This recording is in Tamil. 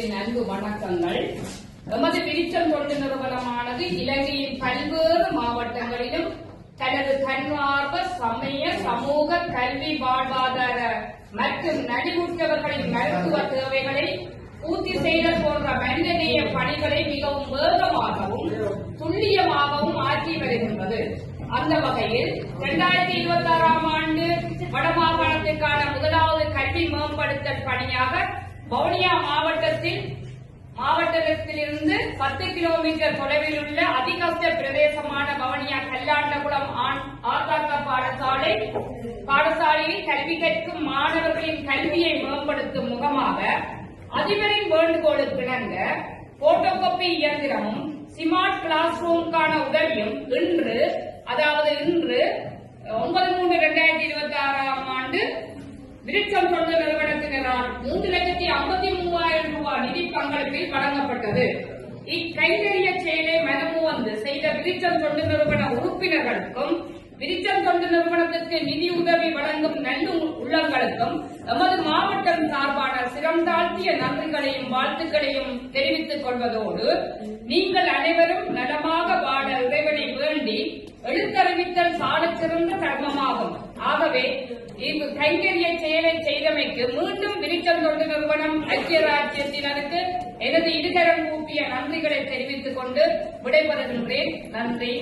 அவர்களின் அன்பு வணக்கங்கள். எமது விரிச்சல் தொண்டு நிறுவனமானது இலங்கையின் பல்வேறு மாவட்டங்களிலும் தனது தன்னார்வ சமய சமூக கல்வி வாழ்வாதார மற்றும் நலிவுற்றவர்களின் மருத்துவ தேவைகளை பூர்த்தி செய்தல் போன்ற மனிதநேய பணிகளை மிகவும் வேகமாகவும் துல்லியமாகவும் ஆற்றி வருகின்றது. அந்த வகையில் 2026ஆம் ஆண்டு வடமாகாணத்திற்கான முதலாவது கல்வி மேம்படுத்தல் பணியாக வவுனியா மாவட்டத்திலிருந்து 10 கிலோமீட்டர் தொலைவில் உள்ள அதிகஸ்த பிரதேசமான வவுனியா கல்லாண்டகுளம் ஆர்காட்ட பாடசாலையில் கல்வி கற்கும் மாணவர்களின் கல்வியை மேம்படுத்தும் முகமாக அதிபரின் வேண்டுகோளுக்கு இணங்க போட்டோகாப்பி இயந்திரமும் ஸ்மார்ட் கிளாஸ் ரூமுக்கான உதவியும் இன்று 9/3/2026ஆம் ஆண்டு விரிச்சல் தொண்டு நிறுவனத்தினரால் 3,53,000 ரூபாய் நிதி பங்களிப்பில் வழங்கப்பட்டது. இக்கைங்கரிய செயலை மனமுவந்து செய்த விரிச்சல் தொண்டு நிறுவன உறுப்பினர்களுக்கும் விரிச்சல் தொண்டு நிறுவனத்திற்கு நிதி உதவி வழங்கும் நல்ல உள்ளங்களுக்கும் எமது மாவட்டம் சார்பான சிரம் தாழ்த்திய நன்றிகளையும் வாழ்த்துக்களையும் தெரிவித்துக் கொள்வதோடு நீங்கள் அனைவரும் நலமாக வாழ இறைவனை வேண்டி எழுத்தறிவித்தல் சாலச் சிறந்த கர்மமாகும். ஆகவே கைங்கரிய செயலை செய்தமைக்கு மீண்டும் விரிச்சல் தொண்டு நிறுவனம் ஐக்கிய ராஜ்யத்தினருக்கு எனது இருகரம் கூப்பிய நன்றிகளை தெரிவித்துக் கொண்டு விடைபெறுகின்றேன். நன்றி.